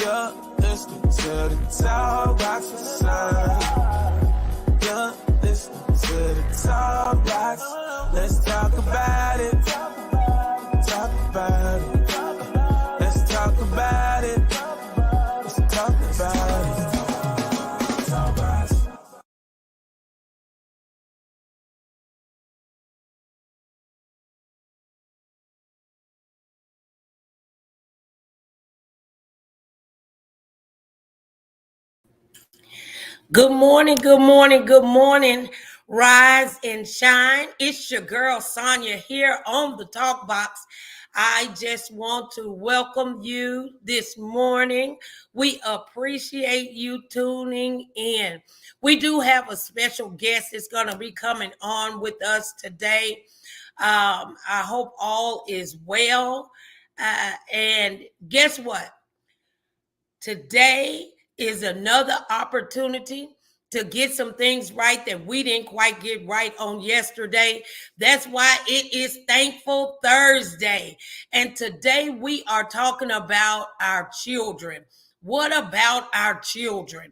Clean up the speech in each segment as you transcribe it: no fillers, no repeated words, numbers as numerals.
You're listening to the Talk Box Inside. You're listening to the Talk Box. Let's talk about it. Talk about it. Let's talk about it. Let's talk about it. Talk Box. Good morning, good morning, good morning. Rise and shine. It's your girl Sonia here on the Talk Box. I just want to welcome you this morning. We appreciate you tuning in. We do have a special guest that's going to be coming on with us today. I hope all is well. And guess what? Today is another opportunity to get some things right that we didn't quite get right on yesterday. That's why it is Thankful Thursday. And today we are talking about our children. What about our children?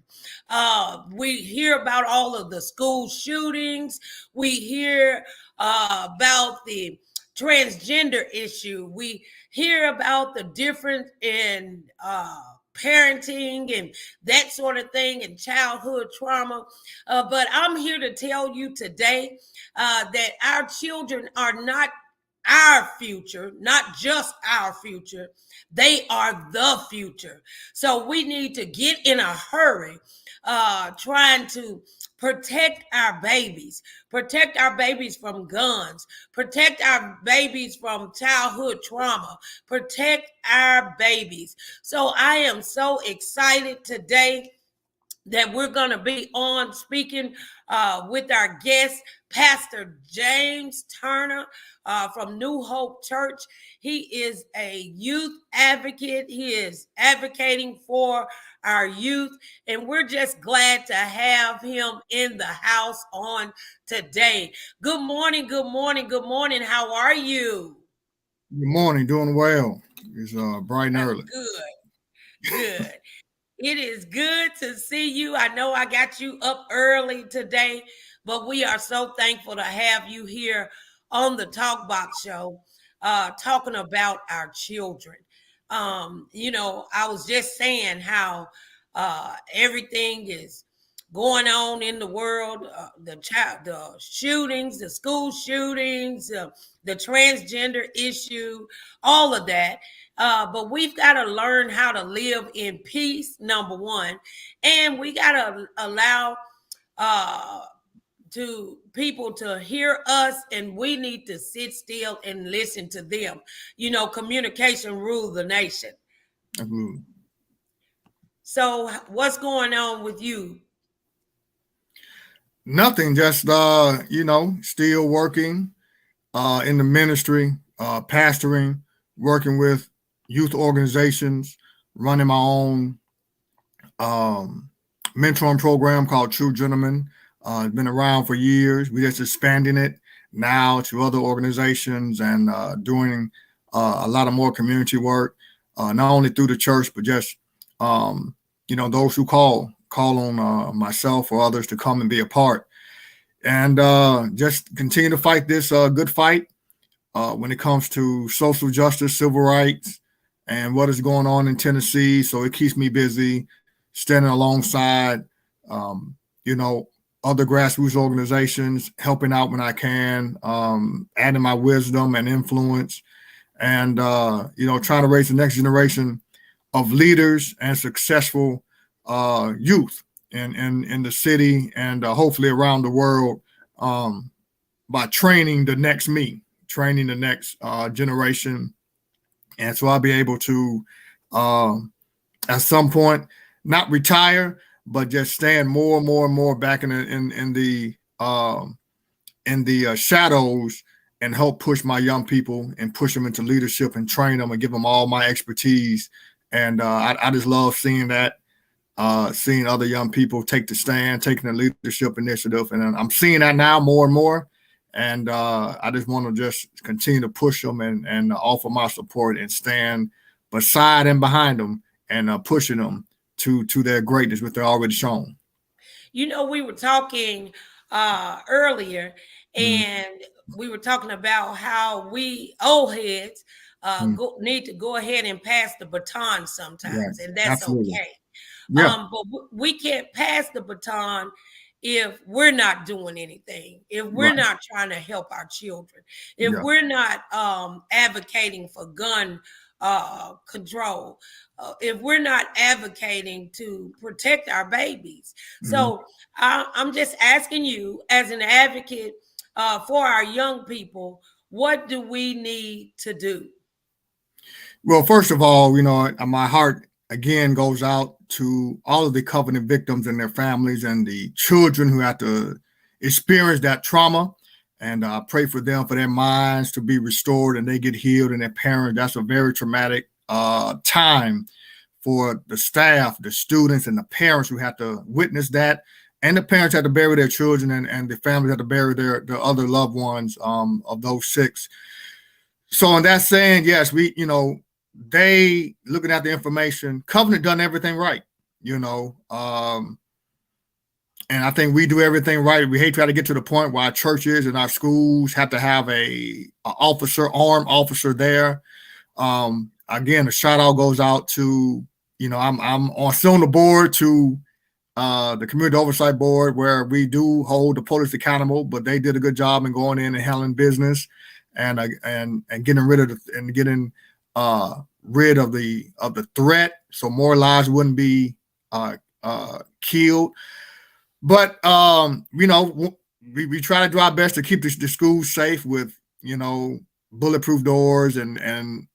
We hear about all of the school shootings. We hear about the transgender issue. We hear about the difference in parenting and that sort of thing and childhood trauma. But I'm here to tell you today that our children are not our future, not just our future. They are the future. So we need to get in a hurry trying to protect our babies from guns, protect our babies from childhood trauma, protect our babies. So I am so excited today that we're going to be on speaking with our guest, Pastor James Turner from New Hope Church. He is a youth advocate. He is advocating for our youth, and we're just glad to have him in the house on today. Good morning, good morning, good morning. How are you? Good morning, doing well. It's bright and early. Good. It is good to see you. I know I got you up early today, but we are so thankful to have you here on the Talk Box Show, talking about our children. I was just saying how everything is going on in the world, the shootings, the school shootings, the transgender issue, all of that. But we've got to learn how to live in peace, number one. And we got to allow to people to hear us, and we need to sit still and listen to them. Communication rules the nation. Absolutely. So what's going on with you? Nothing, just still working in the ministry, pastoring, working with youth organizations, running my own mentoring program called True Gentlemen. It's been around for years. We're just expanding it now to other organizations and doing a lot of more community work, not only through the church, but just, those who call on myself or others to come and be a part. And just continue to fight this good fight when it comes to social justice, civil rights, and what is going on in Tennessee. So it keeps me busy, standing alongside, other grassroots organizations, helping out when I can, adding my wisdom and influence, and, trying to raise the next generation of leaders and successful youth in the city and hopefully around the world by training the next me, training the next generation. And so I'll be able to, at some point, not retire, but just stand more and more and more back in the shadows and help push my young people and push them into leadership and train them and give them all my expertise. And I just love seeing that, seeing other young people take the stand, taking the leadership initiative. And I'm seeing that now more and more. And I just want to just continue to push them and offer my support and stand beside and behind them and pushing them to their greatness, which they're already shown. You know, we were talking earlier, Mm-hmm. and we were talking about how we old heads need to go ahead and pass the baton sometimes, Right. and that's Absolutely. okay. Yeah. But we can't pass the baton if we're not doing anything, if we're Right. not trying to help our children, if Yeah. we're not advocating for gun control, if we're not advocating to protect our babies. Mm-hmm. So I'm just asking you, as an advocate for our young people, what do we need to do? Well, first of all, my heart again goes out to all of the covenant victims and their families and the children who have to experience that trauma. And I pray for them, for their minds to be restored and they get healed, and their parents. That's a very traumatic time for the staff, the students, and the parents who have to witness that. And the parents have to bury their children, and the families have to bury their other loved ones of those 6. So in that saying, yes, they looking at the information, Covenant done everything right, and I think we do everything right. We hate to try to get to the point where our churches and our schools have to have a armed officer there. Again, a shout out goes out to, I'm still on the board to the Community Oversight Board, where we do hold the police accountable, but they did a good job in going in and handling business and getting rid of rid of the threat, so more lives wouldn't be killed. But we try to do our best to keep the schools safe with bulletproof doors and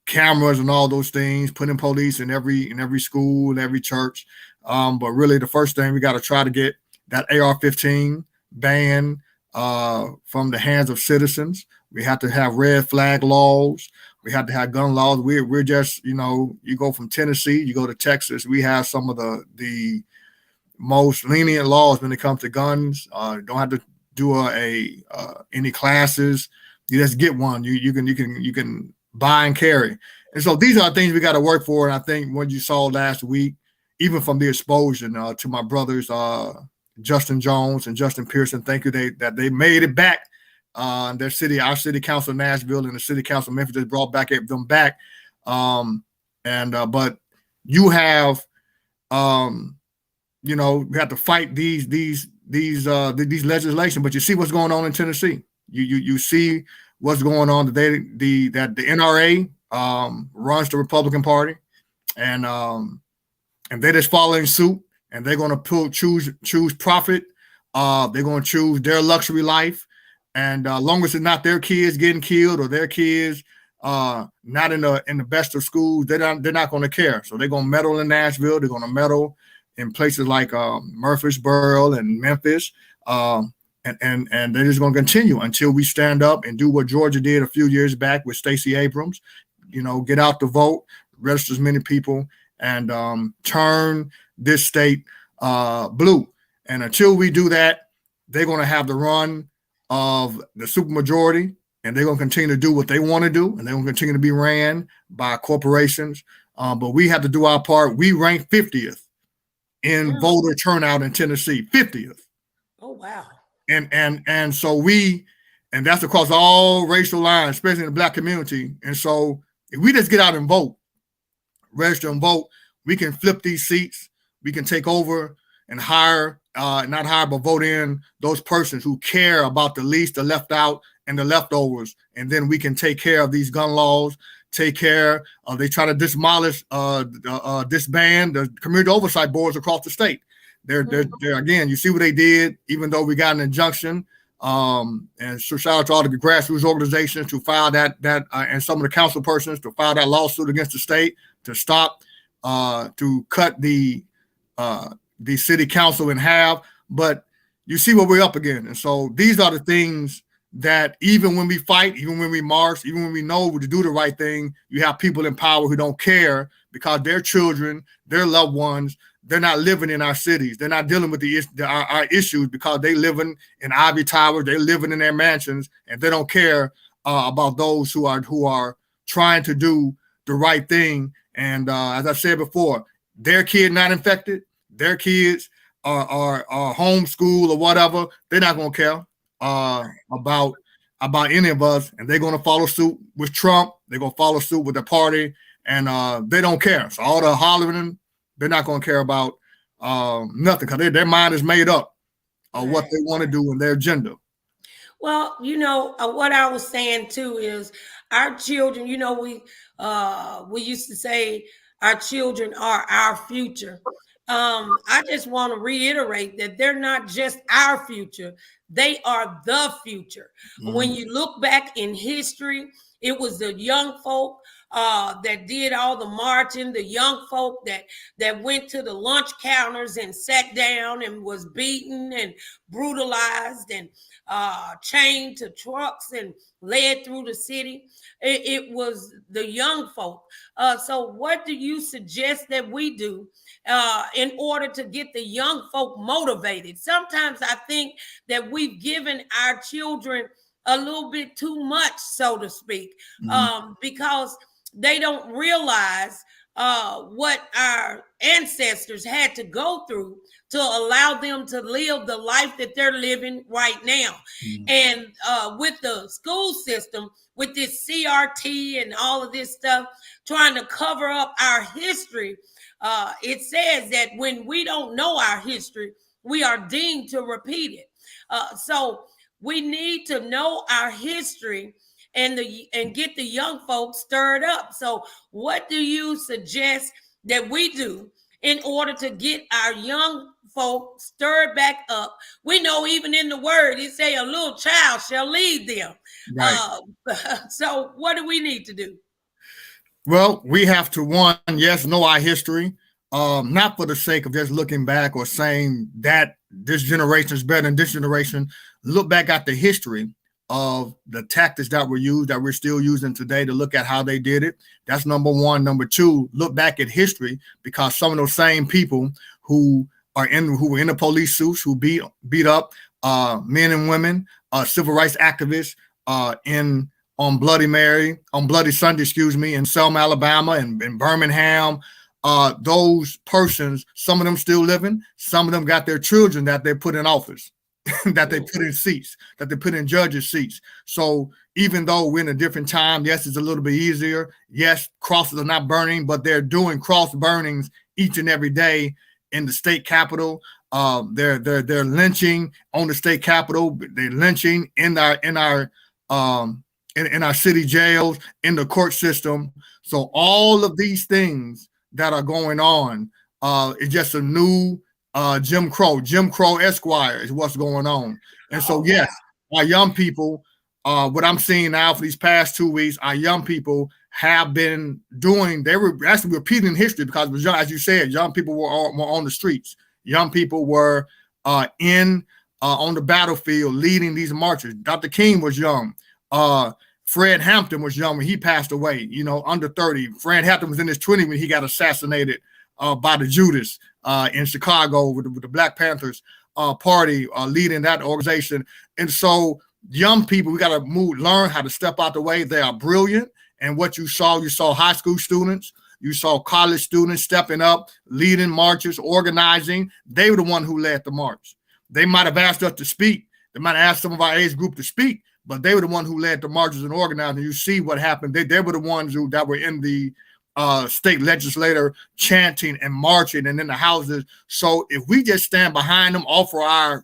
cameras and all those things, putting police in every school and every church. But really, the first thing we got to try to get that AR-15 ban from the hands of citizens. We have to have red flag laws. We have to have gun laws. We're just, you go from Tennessee, you go to Texas. We have some of the most lenient laws when it comes to guns. Don't have to do any classes. You just get one. You can buy and carry. And so these are things we got to work for. And I think what you saw last week, even from the exposure to my brothers, Justin Jones and Justin Pearson, thank you that they made it back. Our city council of Nashville and the city council of Memphis just brought them back. But you have, we have to fight these legislation. But you see what's going on in Tennessee. You see what's going on today. That the NRA runs the Republican Party, and they're just following suit, and they're going to choose profit. They're going to choose their luxury life. And long as it's not their kids getting killed or their kids not in the best of schools, they're not going to care. So they're going to meddle in Nashville. They're going to meddle in places like Murfreesboro and Memphis, and they're just going to continue until we stand up and do what Georgia did a few years back with Stacey Abrams. Get out the vote, register as many people, and turn this state blue. And until we do that, they're going to have the run of the supermajority, and they're going to continue to do what they want to do, and they're going to continue to be ran by corporations. But we have to do our part. We rank 50th in voter turnout in Tennessee, 50th. Oh, wow. And so and that's across all racial lines, especially in the Black community. And so if we just get out and vote, register and vote, we can flip these seats. We can take over and not hire, but vote in those persons who care about the least, the left out, and the leftovers. And then we can take care of these gun laws, take care of, they try to disband the community oversight boards across the state. They're again, you see what they did, even though we got an injunction. And so shout out to all the grassroots organizations to file that and some of the council persons to file that lawsuit against the state to stop, to cut the city council in half. But you see what we're up against. And so these are the things that even when we fight, even when we march, even when we know to do the right thing, you have people in power who don't care because their children, their loved ones, they're not living in our cities. They're not dealing with our issues because they living in Ivy Towers, they're living in their mansions, and they don't care about those who are trying to do the right thing And as I said before, their kid not infected, their kids are homeschooled or whatever. They're not gonna care about any of us, and they're gonna follow suit with Trump. They're gonna follow suit with the party, and they don't care. So all the hollering, they're not gonna care about nothing, because their mind is made up of what they want to do in their agenda. Well, what I was saying too is our children. We used to say our children are our future. I just want to reiterate that they're not just our future; they are the future. Mm-hmm. When you look back in history, it was the young folk that did all the marching, the young folk that went to the lunch counters and sat down and was beaten and brutalized and chained to trucks and led through the city. It was the young folk. So what do you suggest that we do in order to get the young folk motivated? Sometimes I think that we've given our children a little bit too much, so to speak, because they don't realize what our ancestors had to go through to allow them to live the life that they're living right now. And with the school system, with this CRT and all of this stuff, trying to cover up our history, it says that when we don't know our history, we are deemed to repeat it. So we need to know our history and get the young folks stirred up. So what do you suggest that we do in order to get our young folk stirred back up? We know even in the word, it say a little child shall lead them. Right. So what do we need to do? Well, we have to, one, yes, know our history, not for the sake of just looking back or saying that this generation is better than this generation. Look back at the history of the tactics that were used, that we're still using today, to look at how they did it. That's number one. Number two, look back at history, because some of those same people who were in the police suits, who beat up men and women, civil rights activists on Bloody Sunday, in Selma, Alabama, and in Birmingham. Those persons, some of them still living, some of them got their children that they put in office, that they put in seats, that they put in judges' seats. So even though we're in a different time, yes, it's a little bit easier. Yes, crosses are not burning, but they're doing cross burnings each and every day in the state capitol. They're lynching on the state capitol. They're lynching in our city jails, in the court system. So all of these things that are going on is just a new Jim Crow Esquire is what's going on. And so, yes, our young people, what I'm seeing now for these past 2 weeks, our young people have been doing, they were actually repeating history, because it was young, as you said, young people were on the streets. Young people were on the battlefield leading these marches. Dr. King was young. Fred Hampton was young when he passed away, under 30. Fred Hampton was in his 20s when he got assassinated by the Judas in Chicago with the Black Panthers party leading that organization. And so young people, we got to learn how to step out the way. They are brilliant. And what you saw high school students, you saw college students stepping up, leading marches, organizing. They were the one who led the march. They might have asked us to speak. They might have asked some of our age group to speak, but they were the one who led the marches and organized. And you see what happened. They were the ones that were in the state legislature chanting and marching and in the houses. So if we just stand behind them,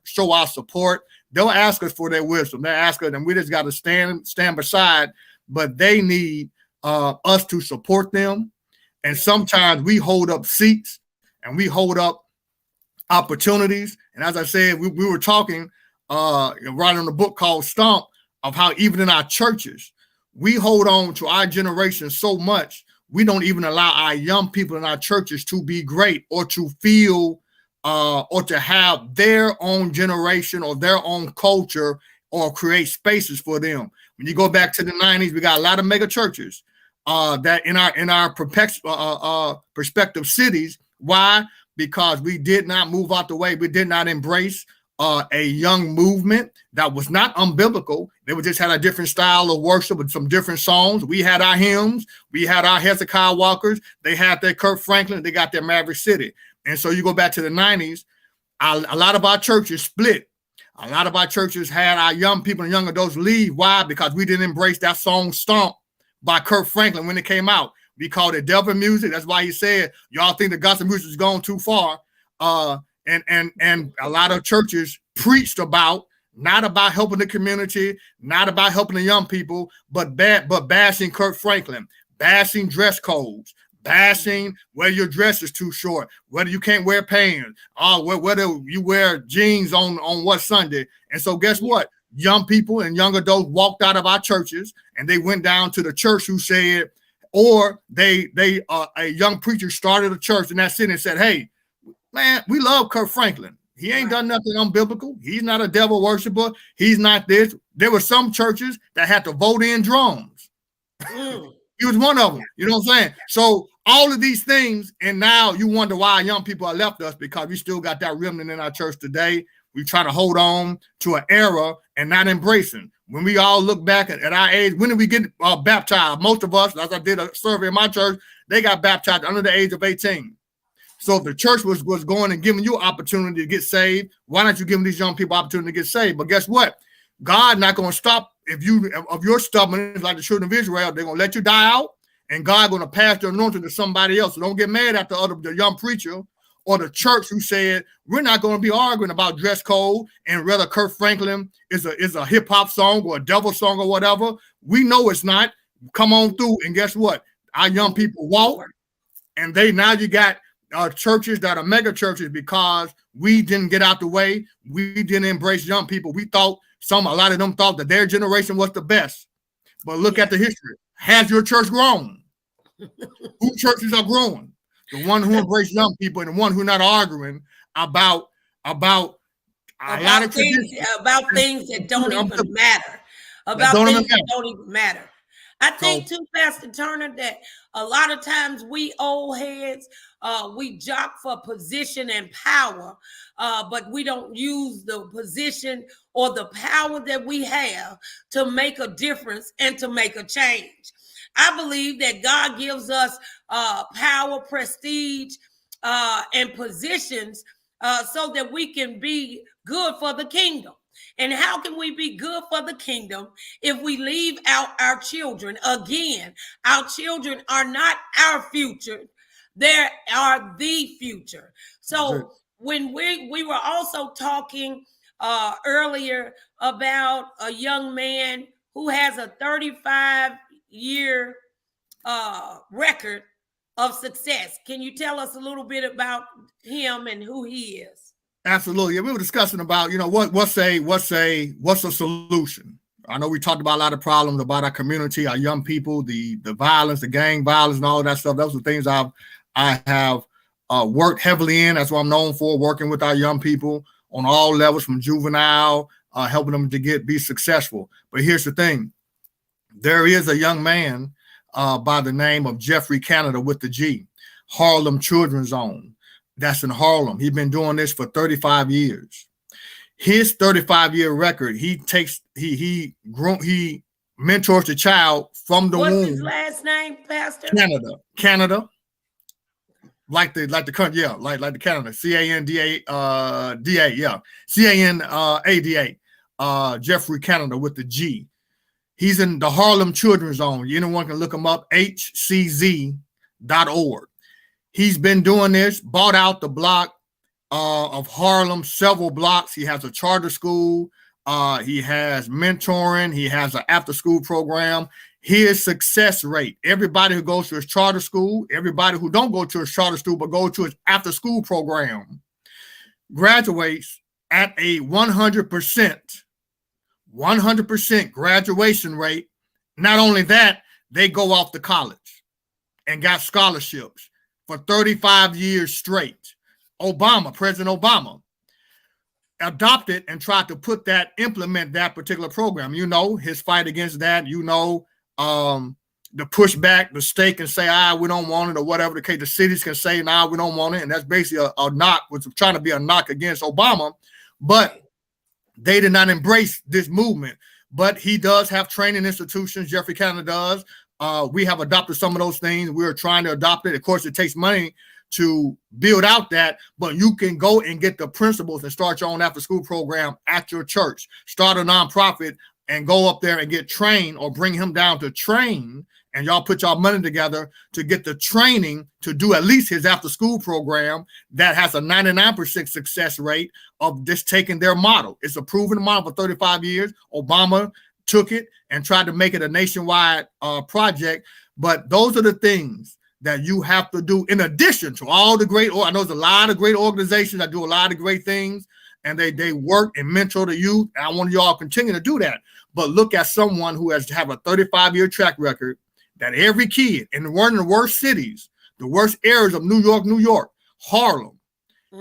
show our support, they'll ask us for their wisdom. They ask us, and we just got to stand beside. But they need us to support them. And sometimes we hold up seats and we hold up opportunities. And as I said, we were talking writing a book called Stomp, of how even in our churches, we hold on to our generation so much, we don't even allow our young people in our churches to be great, or to feel or to have their own generation or their own culture, or create spaces for them. When you go back to the 90s, we got a lot of mega churches that in our prospective cities. Why? Because we did not move out the way. We did not embrace a young movement that was not unbiblical. They would just had a different style of worship with some different songs. We had our hymns. We had our Hezekiah Walkers. They had their Kirk Franklin. They got their Maverick City. And so you go back to the 90s, a lot of our churches split. A lot of our churches had our young people and young adults leave. Why? Because we didn't embrace that song Stomp by Kirk Franklin when it came out. We called it devil music. That's why he said, y'all think the gospel music has gone too far. And a lot of churches preached about, not about helping the community, not about helping the young people, but bashing Kirk Franklin, bashing dress codes, bashing whether your dress is too short, whether you can't wear pants, whether you wear jeans on what Sunday. And so guess what? Young people and young adults walked out of our churches and they went down to the church who said, or a young preacher started a church in that city and said, hey, man, we love Kirk Franklin. He ain't done nothing unbiblical. He's not a devil worshiper. He's not this. There were some churches that had to vote in drums. He was one of them. You know what I'm saying? So all of these things, and now you wonder why young people are left us, because we still got that remnant in our church today. We try to hold on to an era and not embracing. When we all look back at our age, when did we get baptized? Most of us, as I did a survey in my church, they got baptized under the age of 18. So if the church was going and giving you opportunity to get saved, why not you give these young people opportunity to get saved? But guess what? God not going to stop if you're stubborn like the children of Israel. They're going to let you die out, and God going to pass the anointing to somebody else. So don't get mad at the young preacher or the church who said, we're not going to be arguing about dress code and whether Kirk Franklin is a hip hop song or a devil song or whatever. We know it's not. Come on through. And guess what? Our young people walk, and now you got churches that are mega churches because we didn't get out the way. We didn't embrace young people. We thought a lot of them thought that their generation was the best. But look at the history. Has your church grown? Who churches are growing? The one who embrace young people and the one who not arguing about a lot of things that don't even matter. About things that don't even matter. I think too, Pastor Turner, that a lot of times we old heads, we jock for position and power, but we don't use the position or the power that we have to make a difference and to make a change. I believe that God gives us power, prestige, and positions so that we can be good for the kingdom. And how can we be good for the kingdom if we leave out our children? Again, our children are not our future. They are the future. So when we were also talking earlier about a young man who has a 35-year record of success. Can you tell us a little bit about him and who he is? Absolutely. Yeah, we were discussing about, what's a solution. I know we talked about a lot of problems about our community, our young people, the violence, the gang violence, and all of that stuff. Those are things I have worked heavily in. That's what I'm known for, working with our young people on all levels, from juvenile, helping them to be successful. But here's the thing: there is a young man by the name of Jeffrey Canada with the G, Harlem Children's Zone. That's in Harlem. He's been doing this for 35 years. His 35-year record, he mentors the child from the womb. What's his last name, Pastor? Canada. Like the country, yeah, like the Canada. CANDA, yeah. CANADA. Jeffrey Canada with the G. He's in the Harlem Children's Zone. Anyone can look him up, hcz.org. He's been doing this, bought out the block of Harlem, several blocks. He has a charter school. He has mentoring. He has an after-school program. His success rate, everybody who goes to his charter school, everybody who don't go to his charter school but go to his after-school program, graduates at a 100% graduation rate. Not only that, they go off to college and got scholarships for 35 years straight. President Obama, adopted and tried to implement that particular program. His fight against that, the pushback, the state can say, we don't want it, or whatever the case. The cities can say, we don't want it. And that's basically a knock, which is trying to be a knock against Obama. But they did not embrace this movement. But he does have training institutions. Jeffrey Canada does. We have adopted some of those things. We're trying to adopt it. Of course, it takes money to build out that, but you can go and get the principles and start your own after-school program at your church. Start a nonprofit and go up there and get trained, or bring him down to train, and y'all put y'all money together to get the training to do at least his after-school program that has a 99% success rate of just taking their model. It's a proven model for 35 years. Obama took it and tried to make it a nationwide project. But those are the things that you have to do in addition to all the great, I know there's a lot of great organizations that do a lot of great things, and they work and mentor the youth. And I want y'all to continue to do that. But look at someone who has to have a 35-year track record, that every kid in one of the worst cities, the worst areas of New York, Harlem,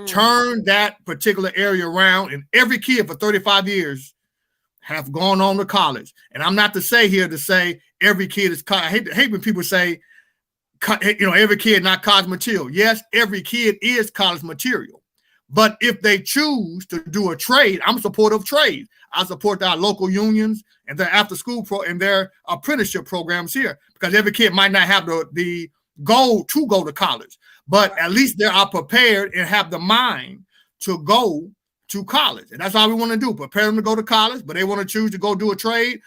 turn that particular area around, and every kid for 35 years have gone on to college. And I'm not to say here to say every kid is, I hate when people say, every kid not college material. Yes, every kid is college material. But if they choose to do a trade, I'm supportive of trade. I support our local unions and their after-school and their apprenticeship programs here, because every kid might not have the goal to go to college, but at least they are prepared and have the mind to go to college. And that's all we want to do, prepare them to go to college, but they want to choose to go do a trade,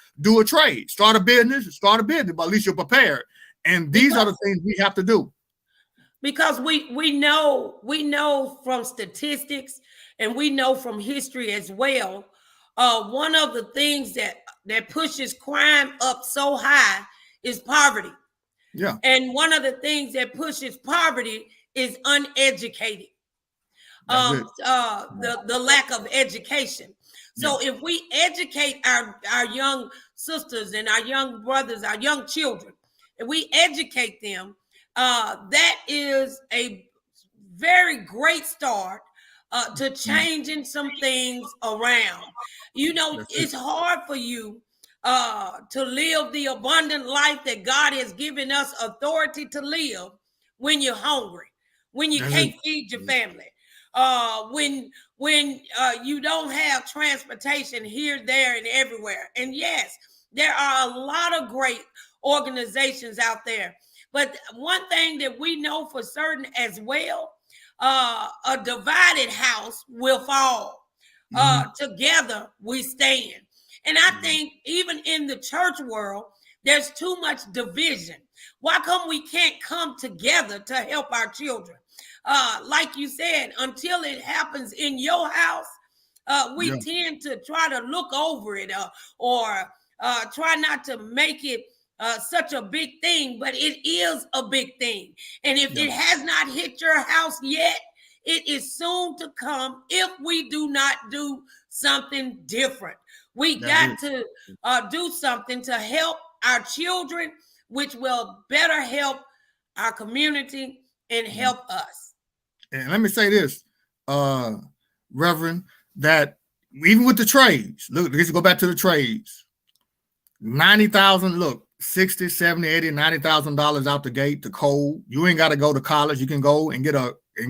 start a business, but at least you're prepared. And these are the things we have to do. Because we know from statistics, and we know from history as well, one of the things that pushes crime up so high is poverty. Yeah. And one of the things that pushes poverty is uneducated. The lack of education. So if we educate our young sisters and our young brothers, our young children, and we educate them, that is a very great start to changing some things around. It's hard for you to live the abundant life that God has given us authority to live when you're hungry, when you can't feed your family, when you don't have transportation here, there, and everywhere. And yes, there are a lot of great organizations out there. But one thing that we know for certain as well, a divided house will fall. Together we stand. And I think even in the church world, there's too much division. Why come we can't come together to help our children? Like you said, until it happens in your house, we tend to try to look over it or try not to make it such a big thing, but it is a big thing. And if it has not hit your house yet, it is soon to come if we do not do something different. We got to do something to help our children, which will better help our community and help us. And let me say this, Reverend, that even with the trades, look, let's go back to the trades. 90,000, look, 60, 70, 80, $90,000 out the gate, the code. You ain't got to go to college. You can go and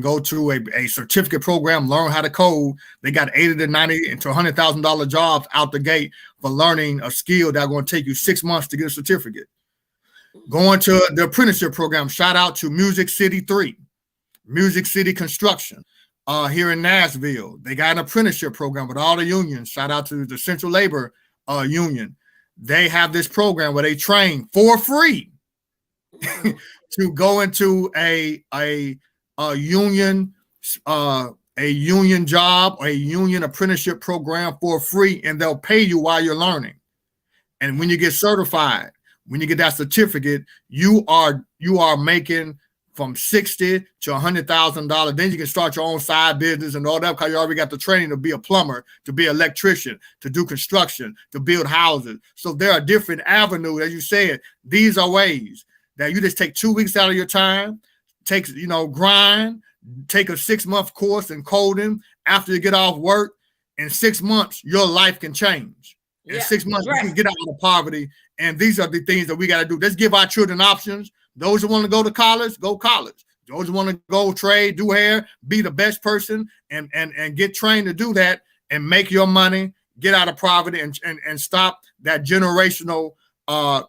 go to a certificate program, learn how to code. They got 80 to 90 to $100,000 jobs out the gate for learning a skill that's going to take you 6 months to get a certificate. Going to the apprenticeship program, shout out to Music City 3, Music City Construction here in Nashville. They got an apprenticeship program with all the unions. Shout out to the Central Labor Union. They have this program where they train for free to go into a union job or a union apprenticeship program for free, and they'll pay you while you're learning. And when you get certified, when you get that certificate, you are making from $60,000 to $100,000. Then you can start your own side business and all that, because you already got the training to be a plumber, to be an electrician, to do construction, to build houses. So there are different avenues. As you said, these are ways that you just take 2 weeks out of your time, grind, take a 6-month course in coding after you get off work. In 6 months, your life can change. In 6 months, you can get out of poverty. And these are the things that we got to do. Let's give our children options. Those who want to go to college, go college. Those who want to go trade, do hair, be the best person, and get trained to do that and make your money get out of poverty and stop that generational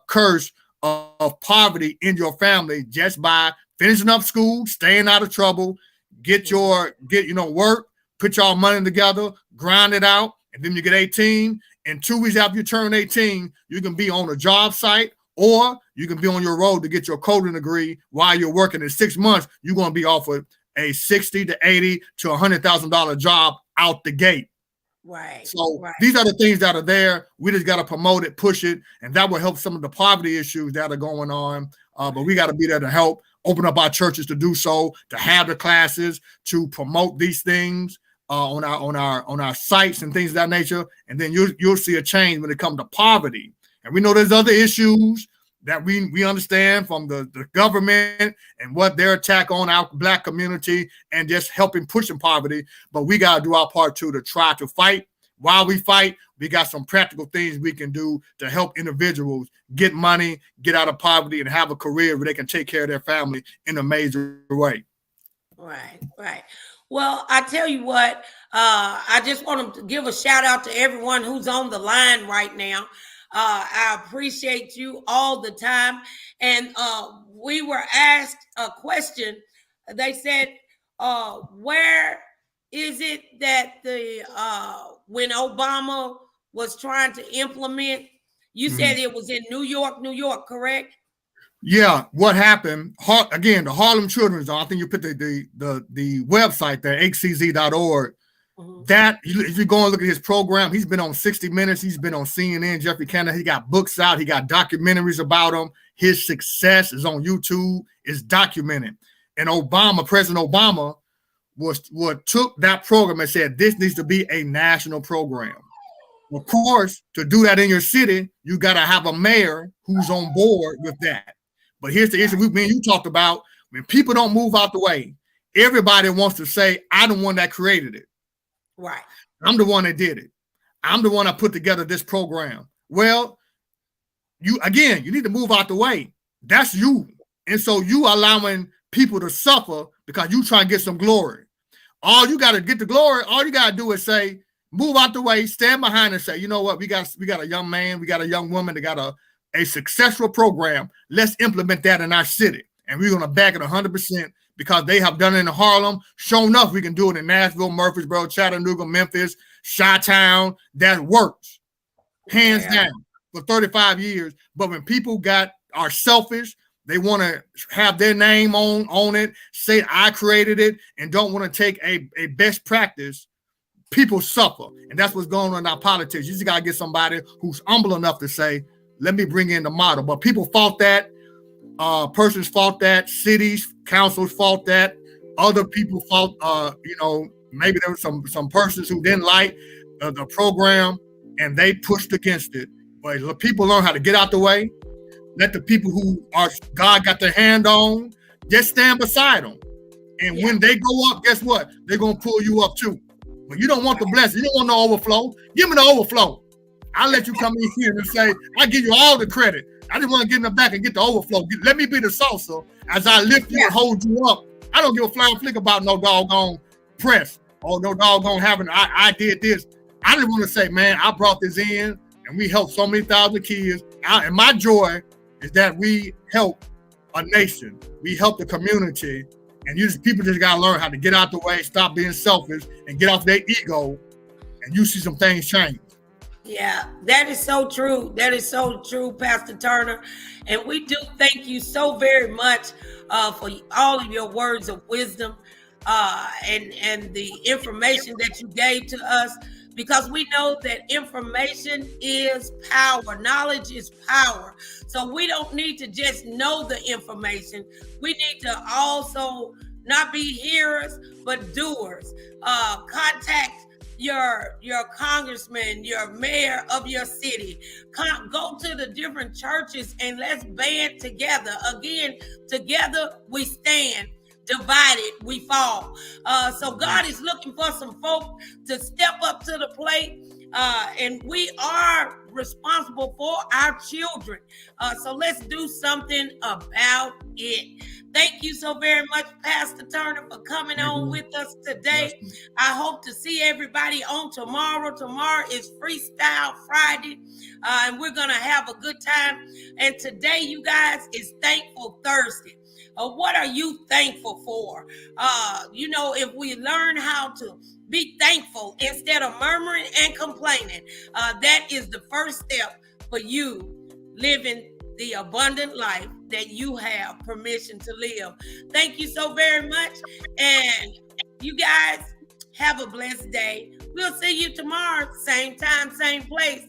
curse of poverty in your family just by finishing up school, staying out of trouble, get work, put y'all money together, grind it out, and then you get 18. And 2 weeks after you turn 18, you can be on a job site, or you can be on your road to get your coding degree while you're working. In 6 months, you're going to be offered a $60,000 to $80,000 to $100,000 job out the gate. Right. So these are the things that are there. We just got to promote it, push it, and that will help some of the poverty issues that are going on. But we got to be there to help open up our churches to do so, to have the classes, to promote these things on our sites and things of that nature. And then you'll see a change when it comes to poverty. And we know there's other issues that we understand from the government and what their attack on our Black community and just helping pushing poverty. But we got to do our part too, to try to fight. While we fight, we got some practical things we can do to help individuals get money, get out of poverty, and have a career where they can take care of their family in a major way. Right. Well, I tell you what, I just want to give a shout out to everyone who's on the line right now. I appreciate you all the time. And we were asked a question. They said, where is it that when Obama was trying to implement, you said it was in New York, correct? Yeah, what happened? Again, the Harlem Children's. I think you put the website there, hcz.org. That if you go and look at his program, he's been on 60 Minutes, he's been on CNN, Jeffrey Canada. He got books out, he got documentaries about him. His success is on YouTube, is documented. And President Obama took that program and said, this needs to be a national program. Of course, to do that in your city, you got to have a mayor who's on board with that. But here's the issue me and you talked about. When people don't move out the way, everybody wants to say, I'm the one that created it. Right. I'm the one that did it. I'm the one that put together this program. Well, you need to move out the way. That's you. And so you allowing people to suffer because you trying to get some glory. All you got to get the glory, all you got to do is say, move out the way, stand behind and say, you know what, we got a young man, we got a young woman that got a successful program. Let's implement that in our city. And we're going to back it 100% because they have done it in Harlem. Sure enough, we can do it in Nashville, Murfreesboro, Chattanooga, Memphis, Chi-Town. That works, hands down, for 35 years. But when people are selfish, they want to have their name on it, say I created it, and don't want to take a best practice, people suffer. And that's what's going on in our politics. You just got to get somebody who's humble enough to say, let me bring in the model. But people fought that. Persons fought that. Cities, councils fought that. Other people fought, maybe there were some persons who didn't like the program and they pushed against it. But people learn how to get out the way. Let the people who God got their hand on, just stand beside them. And when they go up, guess what? They're going to pull you up too. But you don't want the blessing. You don't want the overflow. Give me the overflow. I'll let you come in here and say, I give you all the credit. I just want to get in the back and get the overflow. Let me be the salsa as I lift you and hold you up. I don't give a flying flick about no doggone press or no doggone having, I did this. I just want to say, man, I brought this in and we helped so many thousand kids. And my joy is that we help a nation. We help the community. And people just got to learn how to get out the way, stop being selfish, and get off their ego. And you see some things change. Yeah, that is so true. That is so true, Pastor Turner. And we do thank you so very much for all of your words of wisdom and the information that you gave to us, because we know that information is power. Knowledge is power. So we don't need to just know the information. We need to also not be hearers, but doers. Contact your congressman, your mayor of your city. Go to the different churches and let's band together. Again, together we stand. Divided we fall. So God is looking for some folk to step up to the plate and we are responsible for our children. So let's do something about it. Thank you so very much, Pastor Turner, for coming on with us today. I hope to see everybody on tomorrow. Tomorrow is Freestyle Friday, and we're going to have a good time. And today, you guys, is Thankful Thursday. What are you thankful for? If we learn how to be thankful instead of murmuring and complaining, that is the first step for you living the abundant life that you have permission to live. Thank you so very much. And you guys have a blessed day. We'll see you tomorrow, same time, same place.